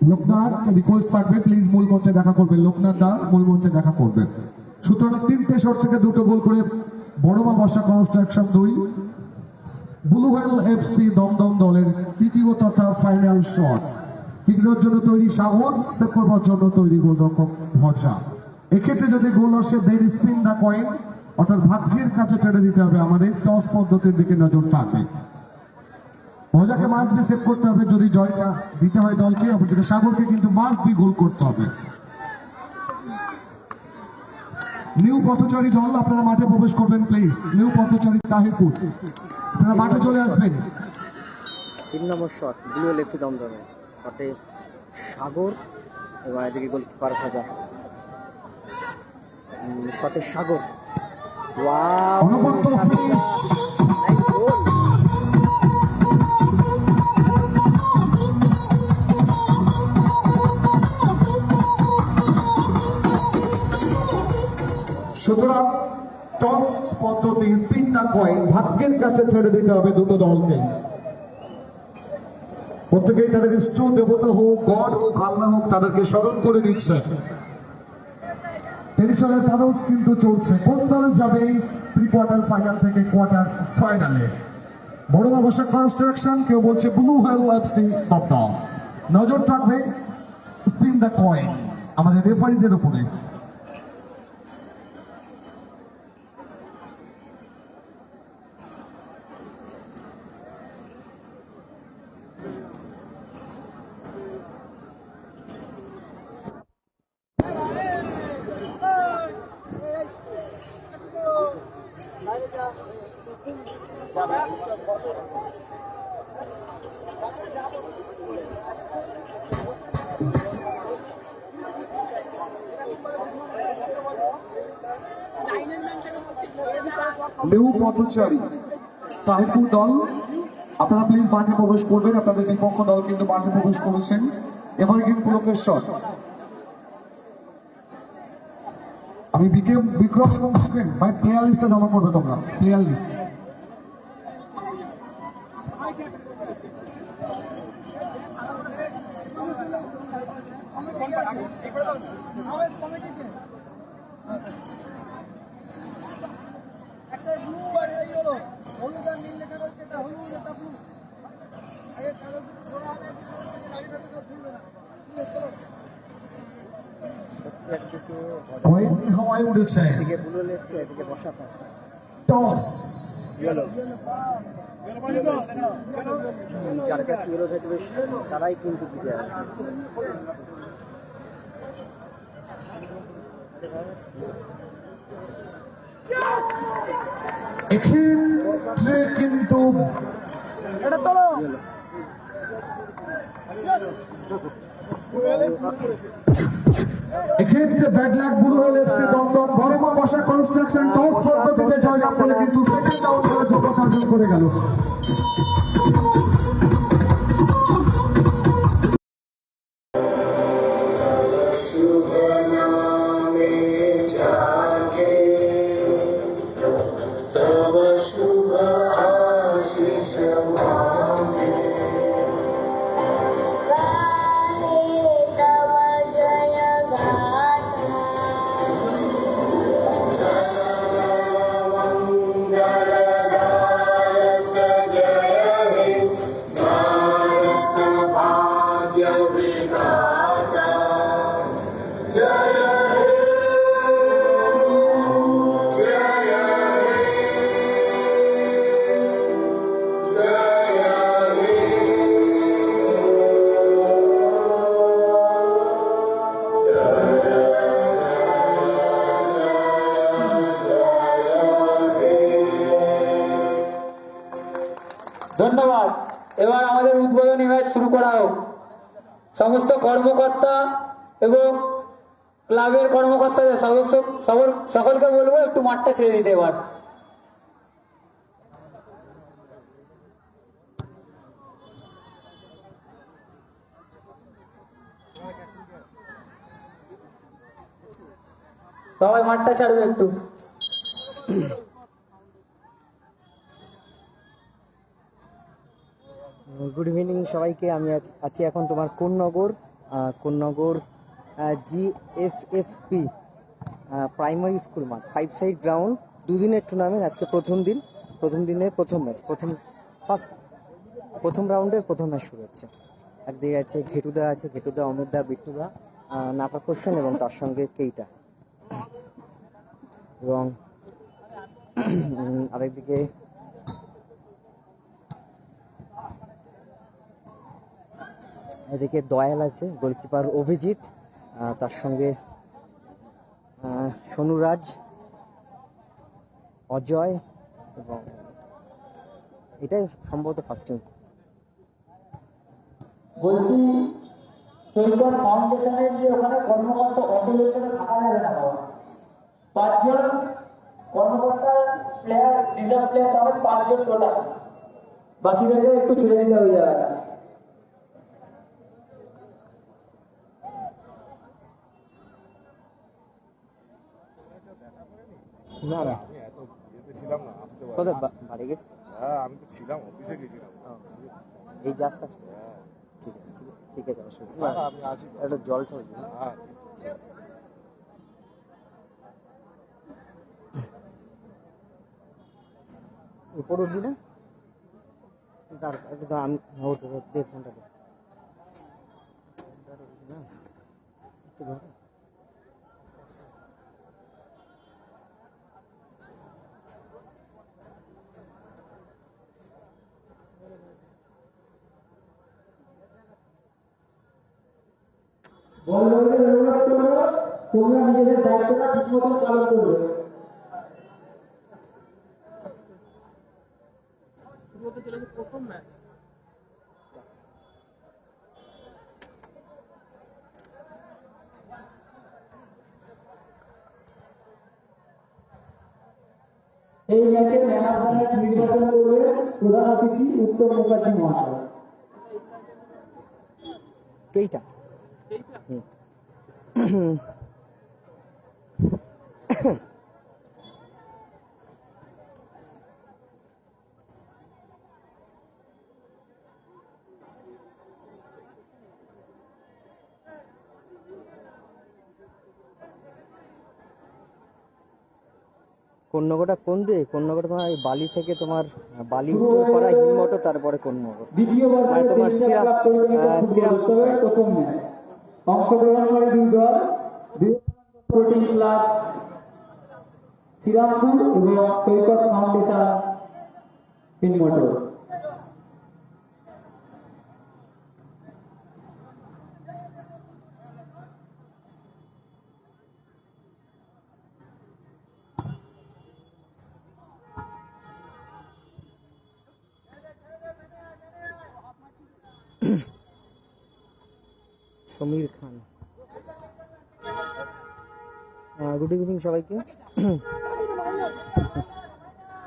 Loknath request থাকবে please মূল মঞ্চে দেখা করবেন, লোকনাথ দা মূল মঞ্চে দেখা করবেন। সুতরাং 3টে শট থেকে 2টো গোল করে বড় মা Barsha construction 2, blue whale FC Dumdum দলের তৃতীয় তথা ফাইনাল শট। কিকের জন্য তৈরি সাগর, সেভ করবার জন্য তৈরি গোলরক্ষক ভরসা। এক্ষেত্রে যদি গোল আসে দেন স্পিন দা কয়েন, অর্থাৎ ভাগ্যের কাছে ছেড়ে দিতে হবে আমাদের। টস পদ্ধতির দিকে নজর থাকবে। ভজাকে মাস্ট বি সেভ করতে হবে যদি জয়টা দিতে হয় দলকে, অপরদিকে সাগরকে কিন্তু মাস্ট বি গোল করতে হবে। নিউ পথচারী দল আপনারা মাঠে প্রবেশ করবেন প্লিজ। নিউ পথচারী তাহিরপুর আপনারা মাঠে চলে আসবেন। 3 নম্বর শট ব্লু লেফট দমদমে, শটে সাগর এবং এদিকে গোলকিপার ভজা। শটে সাগর, ওয়াও অনবদ্য ফিনিশ। সুতরাং টস পদ্ধতি স্পিন না কয়েন, ভাগ্যের কাছে ছেড়ে দিতে হবে দুটো দলকে। প্রত্যেকেই তাদের ইষ্ট দেবতা হোক, গড হোক, আল্লাহ হোক, তাদেরকে স্মরণ করে দিচ্ছে। টেনশনের পারদ কিন্তু চলছে। কোন দলে যাবে প্রি কোয়ার্টার ফাইনাল থেকে কোয়ার্টার ফাইনালে? বড় ব্যবসা কনস্ট্রাকশন, কেউ বলছে ব্লু হোয়েল এফসি দমদম। নজর থাকবে স্পিন দ্য কয়েন আমাদের রেফারিদের উপরে। নিউ পথচারী তাহিরপুর দল আপনারা প্লিজ মাঠে প্রবেশ করবেন। আপনাদের বিপক্ষ দল কিন্তু মাঠে প্রবেশ করেছেন। এবারে কিন্তু পুলকেশ্বর, আমি বিক্রম ভাই প্লেয়ার লিস্টটা জমা করবে তোমরা, প্লেয়ার লিস্ট। হাওয়ায় উঠেছে, টস যার কাছে ইয়েলো থাকবে তারাই কিন্তু দিতে হবে। এক্ষেত্রে কিন্তু এক্ষেত্রে bad luck blue whale FC Dumdum বড় মা বর্ষা কনস্ট্রাকশন টস পদ্ধতিতে জয়লাভ করে কিন্তু সেকেন্ড আউট হয়ে যোগ্যতা অর্জন করে গেল। ধন্যবাদ। এবার আমাদের উদ্বোধনী ম্যাচ শুরু করা হোক। সমস্ত কর্মকর্তা এবং ক্লাবের কর্মকর্তাদের সদস্য সকলকে বলবো একটু মাঠটা ছেড়ে দিতে। এবার সবাই মাঠটা ছাড়বে একটু। গুড ইভিনিং সবাইকে। আমি আছি এখন তোমার Konnagar Konnagar GSFP primary school মাঠ, 5 সাইড গ্রাউন্ড। দুদিনের টুর্নামেন্ট, আজকে প্রথম দিন। প্রথম দিনের প্রথম ম্যাচ, প্রথম রাউন্ডের প্রথম ম্যাচ শুরু হচ্ছে। একদিকে আছে ঘেটুদা, অমিতদা, বিট্টুদা, নাটক কোশ্চেন এবং তার সঙ্গে কেইটা, এবং আরেকদিকে এদিকে দয়াল আছে, গোলকিপার অভিজিৎ, তার সঙ্গে সোনুরাজ, অজয়, এবং এটাই সম্ভবত ফার্স্ট টিম। বলছি সৈকত ফাউন্ডেশনের যে ওখানে কর্মকর্তা অত লোককে তো থাকা যাবে না বাবা। 5 জন কর্মকর্তার প্লেয়ার, রিজার্ভ প্লেয়ার সমেত 5 জন টোটাল, বাকিদেরকে একটু ছেড়ে দিতে হবে জায়গাটা। না না, আমি এত ইয়েতে ছিলাম না, আসতে পারি। কোথায় বাড়ি গেছে? হ্যাঁ, আমি তো ছিলাম, অফিসে গেছিলাম। এই যাস আসছে। হ্যাঁ, ঠিক আছে, ঠিক আছে, অসুবিধা না, নেই। না, আমি আছি তো। একটা জল টল দিই। হ্যাঁ, উপর উঠবি না? দাঁড়া, একটু দাঁড়া, আমি দে ফোনটা দে। না, একটু ধর। বলবাদের অনুরোধ করবো, তোমরা নিজেদের দায়িত্বটা ঠিক মতো পালন করবে। এই ম্যাচে ম্যান অফ দ্য ম্যাচ নির্বাচন করবে প্রধান অতিথি উত্তম মুখার্জি মহাশয়। কেইটা? কন্যাগড়টা কোন দিকে? কন্যাগড় তোমার এই বালি থেকে, তোমার বালি উত্তর করা হিমমটো, তারপরে কন্যাগড়, দ্বিতীয়বার মানে তোমার শ্রীরামপুর side। প্রথম ম্যাচ অংশগ্রহণ করে 2 দল, স্পোর্টিং ক্লাব শ্রীরামপুর এবং সৈকত ফাউন্ডেশন হিমমটো। সমীর খান, গুড ইভিনিং সবাইকে।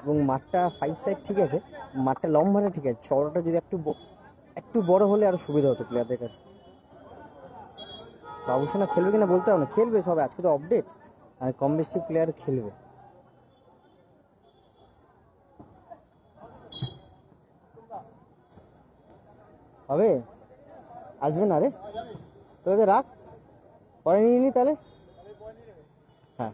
এবং মাঠটা 5 সাইড ঠিক আছে, মাঠটা লম্বাটা ঠিক আছে, চওড়াটা যদি একটু বড় হলে আরো সুবিধা হতো প্লেয়ারদের কাছে। বাবুসোনা খেলবে কিনা বলতে হবে না, খেলবে সবাই, আজকে তো আপডেট, আর কম বেশি প্লেয়ার খেলবে। হবে, আসবে না রে, তোকে রাখ, পরে নিয়ে নি তাহলে। হ্যাঁ,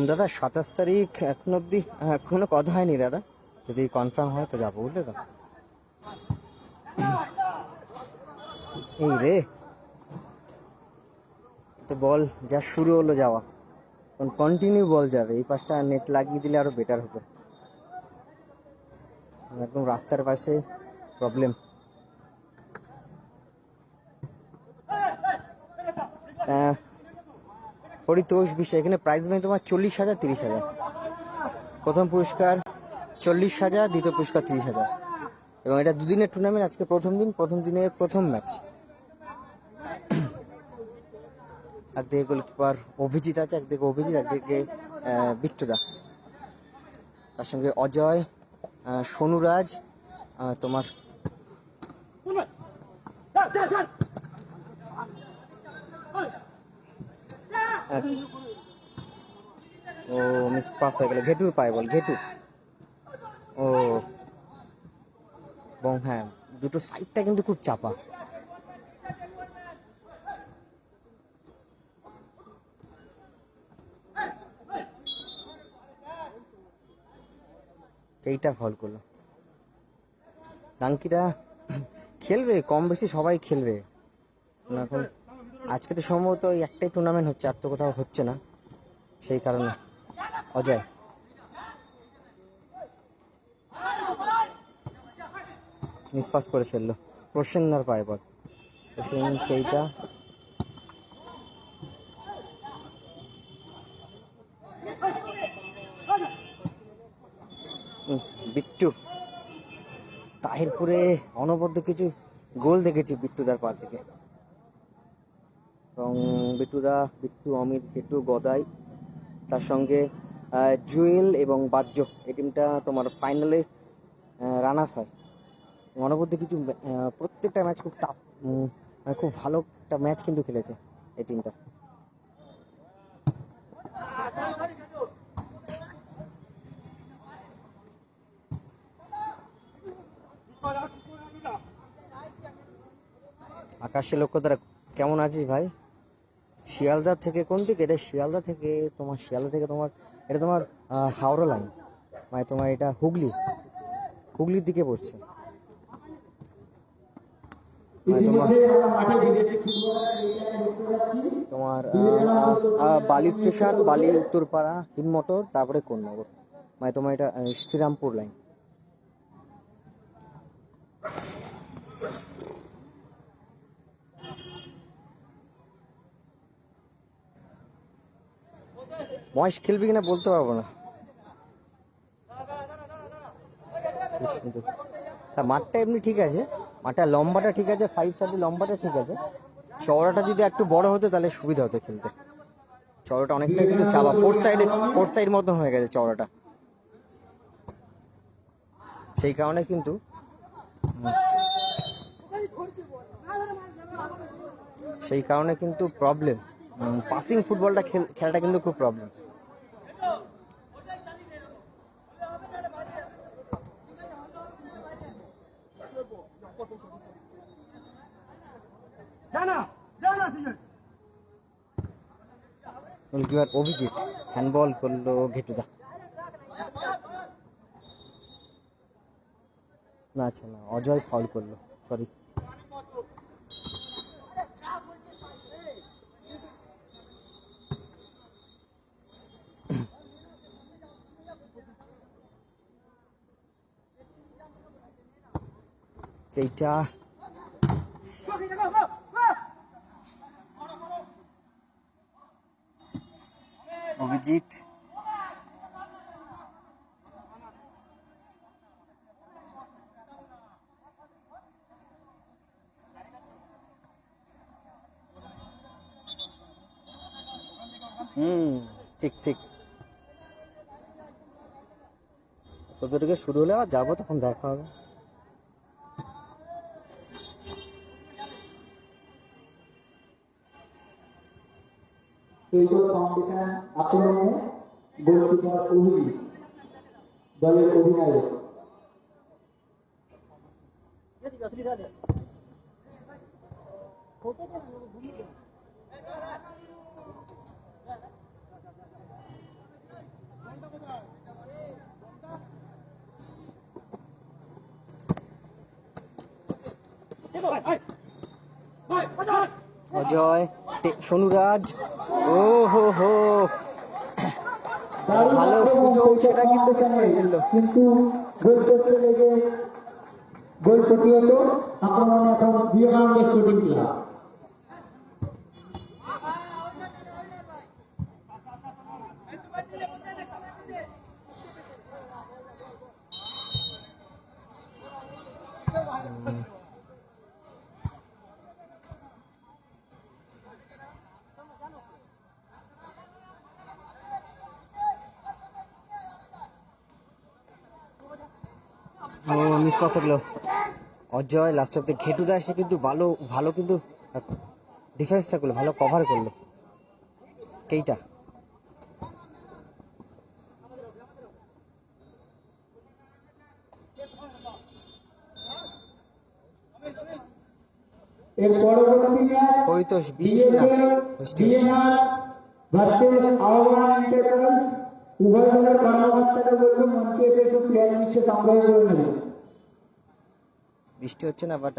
দাদা 27 তারিখ এখন অব্দি এখনো কথা হয়নি দাদা, যদি কনফার্ম হয় তো যাবো, বুঝলে তো। এই রে, তো বল যা শুরু হলো যাওয়া, কন্টিনিউ বল যাবে। এই পাশটা নেট লাগিয়ে দিলে আরো বেটার হতো, একদম রাস্তার পাশে প্রবলেম। পরিতোষ বিষয়, এখানে প্রাইজ মানি তোমার 40,000, 30,000। প্রথম পুরস্কার 40,000, দ্বিতীয় পুরস্কার 30,000। এবং এটা দুদিনের টুর্নামেন্ট, আজকে প্রথম দিনের প্রথম ম্যাচ। একদিকে গোলকিপার অভিজিৎ আছে, একদিকে বিট্টুদা, তার সঙ্গে অজয়, সোনুরাজ, তোমার ও মিস পাস হয়ে গেল, ঘেটুর পায় বল, ঘেটু। ও এবং হ্যাঁ, দুটো সাইডটা কিন্তু খুব চাপা। এইটা ফল করলো। ডাঙ্কিরা খেলবে কম বেশি, সবাই খেলবে এখন। আজকে তো সম্ভবত ওই একটাই টুর্নামেন্ট হচ্ছে, আর তো কোথাও হচ্ছে না, সেই কারণে। অজয় মিসপাস করে ফেললো, প্রসেনদার পায় বল। প্রসেন কেইটা, বিট্টু। তাহিরপুরে অনবদ্য কিছু গোল দেখেছি বিট্টুদার পা থেকে। এবং বিট্টু, অমিত, ঘেটু, গদাই, তার সঙ্গে জুয়েল এবং বাজ্য, এই টিমটা তোমার ফাইনালে রানার্স হয়। অনবদ্য কিছু প্রত্যেকটা ম্যাচ খুব টাফ, মানে খুব ভালো একটা ম্যাচ কিন্তু খেলেছে এই টিমটা। আকাশের লক্ষ্য তারা কেমন আছিস ভাই? শিয়ালদা থেকে কোন দিকে? এটা শিয়ালদা থেকে তোমার এটা তোমার হাওড়া লাইন, মানে তোমার এটা হুগলির দিকে পড়ছে। মানে তোমার তোমার বালি স্টেশন, বালি উত্তরপাড়া, হিন্দমোটর, তারপরে কোন্নগর, মানে তোমার এটা শ্রীরামপুর লাইন। মহেশ খেলবি কিনা বলতে পারবো না। মাঠটা এমনি ঠিক আছে, মাঠটা লম্বাটা ঠিক আছে, 5 সাইডে লম্বাটা ঠিক আছে। চওড়াটা যদি একটু বড় হতো তাহলে সুবিধা হতো খেলতে। চওড়াটা অনেকটাই কিন্তু চাপা, ফোর সাইড মতন হয়ে গেছে চওড়াটা, সেই কারণে কিন্তু প্রবলেম। পাসিং ফুটবলটা খেলাটা কিন্তু খুব প্রবলেম। গোলকিপার অভিজিৎ হ্যান্ডবল করলো ঘেটুদা। না আচ্ছা না, অজয় ফাউল করলো, সরি। এইটা অভিজিৎ, ঠিক ঠিক। তোদেরকে শুরু হলে আবার যাবো, তখন দেখা হবে। ফাউন্ডেশন আক্রমণে গোলকিপার অভিজিৎ, দলের অধিনায়ক। অজয়, সোনুরাজ, ও হো, ভালো সুযোগ, সেটা কিন্তু মিস করে ফেললো। কিন্তু গোল করতে লেগে গোল প্রতিহত, আক্রমণে এখন Vivekananda sporting club. Miss pass হলো। অজয় লাস্ট অব্দি ঘেটুদা এসে কিন্তু ভালো কিন্তু ডিফেন্সটা করলো, ভালো কভার করলো। কেইটা এর পরবর্তী ম্যাচ ওই তো বৃষ্টি না, বৃষ্টি হচ্ছে। বিএনআর ভার্সেস আহ্বান এন্টারপ্রাইজ। উভয় দলের কর্মকর্তারা বলবো মঞ্চে এসে একটু প্লেয়ার লিস্টে সংগ্রহ করে নেবে। বৃষ্টি হচ্ছে না, বাট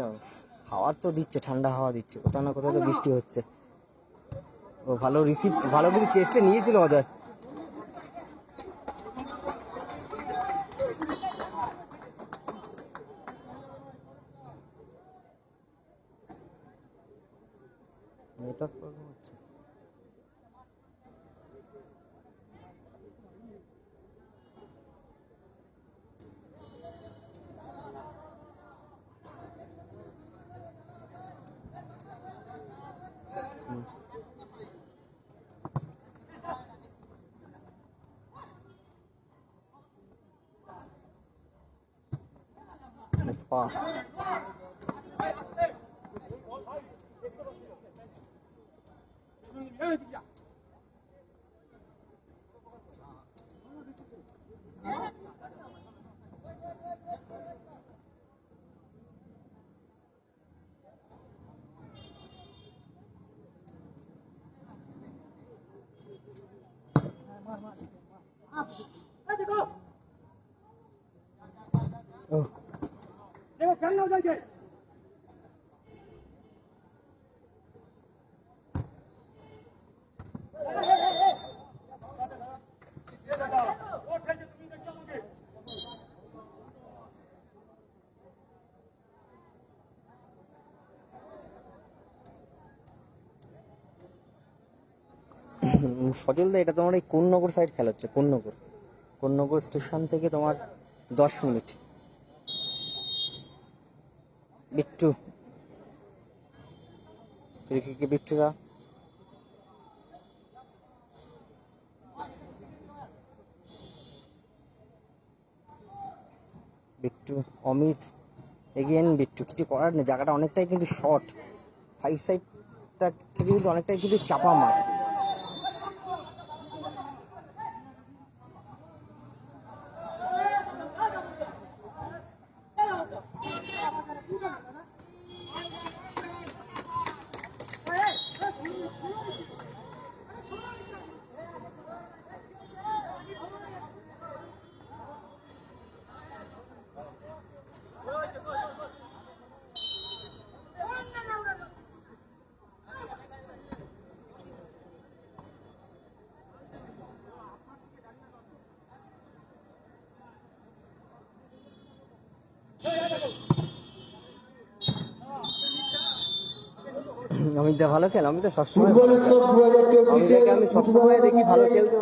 হাওয়ার তো দিচ্ছে, ঠান্ডা হাওয়া দিচ্ছে, কোথাও না কোথাও তো বৃষ্টি হচ্ছে। ও ভালো রিসিভ, ভালো কিন্তু চেষ্টা নিয়েছিল অজয়। নেটওয়ার্ক প্রবলেম হচ্ছে। Nice pass. Oh. সজল দা, এটা তোমার এই কোন্নগর সাইড খেলা হচ্ছে, কোন্নগর স্টেশন থেকে তোমার 10 মিনিট। বিট্টু, বিট্টু দা, বিট্টু, অমিত, এগেন বিট্টু। কিছু করার নেই, জায়গাটা অনেকটাই কিন্তু শর্ট, 5 সাইডটা থেকে কিন্তু অনেকটাই কিন্তু চাপা মার। অমিত দা ভালো খেল, অমিত দা সবসময় ফুটবল উৎসব 2024 অমিতাকে আমি সবসময় দেখি ভালো খেলতে।